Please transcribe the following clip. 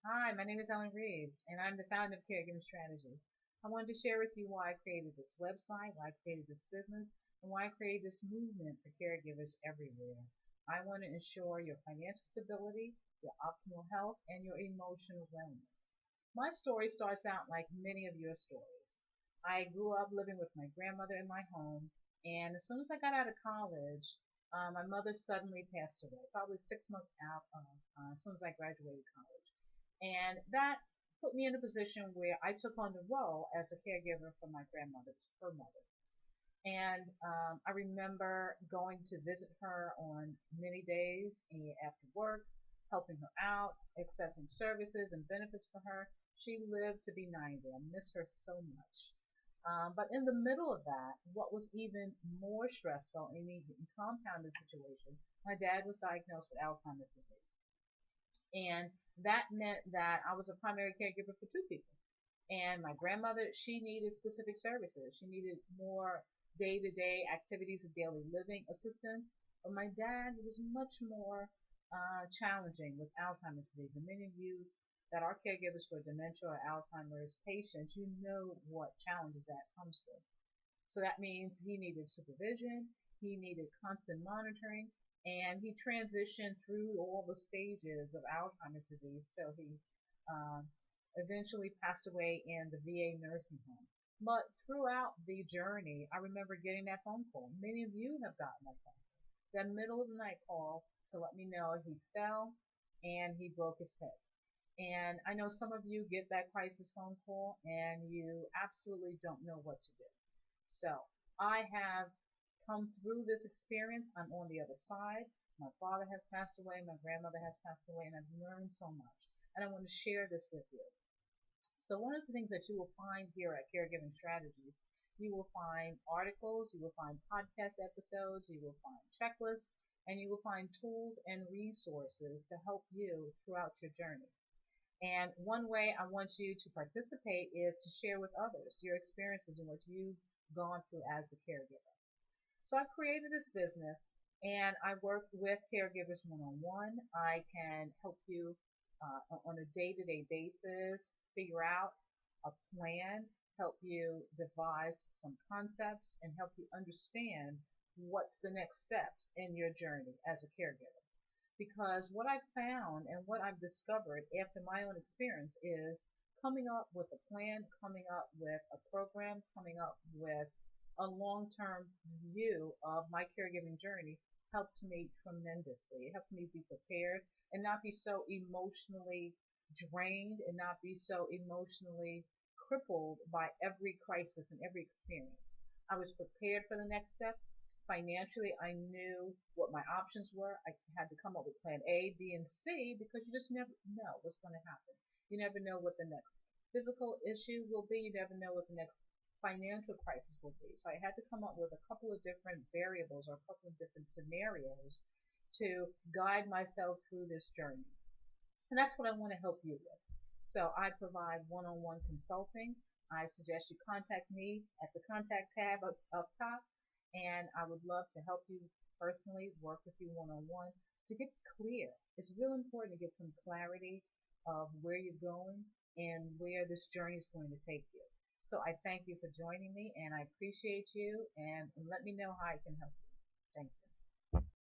Hi, my name is Ellen Reeves, and I'm the founder of Caregiving Strategy. I wanted to share with you why I created this website, why I created this business, and why I created this movement for caregivers everywhere. I want to ensure your financial stability, your optimal health, and your emotional wellness. My story starts out like many of your stories. I grew up living with my grandmother in my home, and as soon as I got out of college, my mother suddenly passed away, probably 6 months out of as soon as I graduated college. And that put me in a position where I took on the role as a caregiver for my grandmother, her mother. And I remember going to visit her on many days after work, helping her out, accessing services and benefits for her. She lived to be 90. I miss her so much. But in the middle of that, what was even more stressful and even compounded situation, my dad was diagnosed with Alzheimer's disease. And that meant that I was a primary caregiver for two people. And my grandmother, she needed specific services. She needed more day to day activities of daily living assistance. But my dad was much more challenging with Alzheimer's disease. And many of you that are caregivers for dementia or Alzheimer's patients, you know what challenges that comes with. So that means he needed supervision, he needed constant monitoring, and he transitioned through all the stages of Alzheimer's disease till he um, eventually passed away in the VA nursing home. But throughout the journey, I remember getting that phone call. Many of you have gotten that phone call. That middle of the night call to let me know he fell and he broke his head. And I know some of you get that crisis phone call and you absolutely don't know what to do. So I have come through this experience. I'm on the other side. My father has passed away, my grandmother has passed away, and I've learned so much. And I want to share this with you. So one of the things that you will find here at Caregiving Strategies, you will find articles, you will find podcast episodes, you will find checklists, and you will find tools and resources to help you throughout your journey. And one way I want you to participate is to share with others your experiences and what you've gone through as a caregiver. So I've created this business and I work with caregivers one on one. I can help you on a day to day basis figure out a plan, help you devise some concepts, and help you understand what's the next steps in your journey as a caregiver. Because what I've found and what I've discovered after my own experience is coming up with a plan, coming up with a program, coming up with a long-term view of my caregiving journey helped me tremendously. It helped me be prepared and not be so emotionally drained and not be so emotionally crippled by every crisis and every experience. I was prepared for the next step. Financially, I knew what my options were. I had to come up with plan A, B, and C because you just never know what's going to happen. You never know what the next physical issue will be. You never know what the next financial crisis will be. So I had to come up with a couple of different variables or a couple of different scenarios to guide myself through this journey. And that's what I want to help you with. So I provide one-on-one consulting. I suggest you contact me at the contact tab up top, and I would love to help you personally, work with you one-on-one to get clear. It's real important to get some clarity of where you're going and where this journey is going to take you. So I thank you for joining me, and I appreciate you, and let me know how I can help you. Thank you.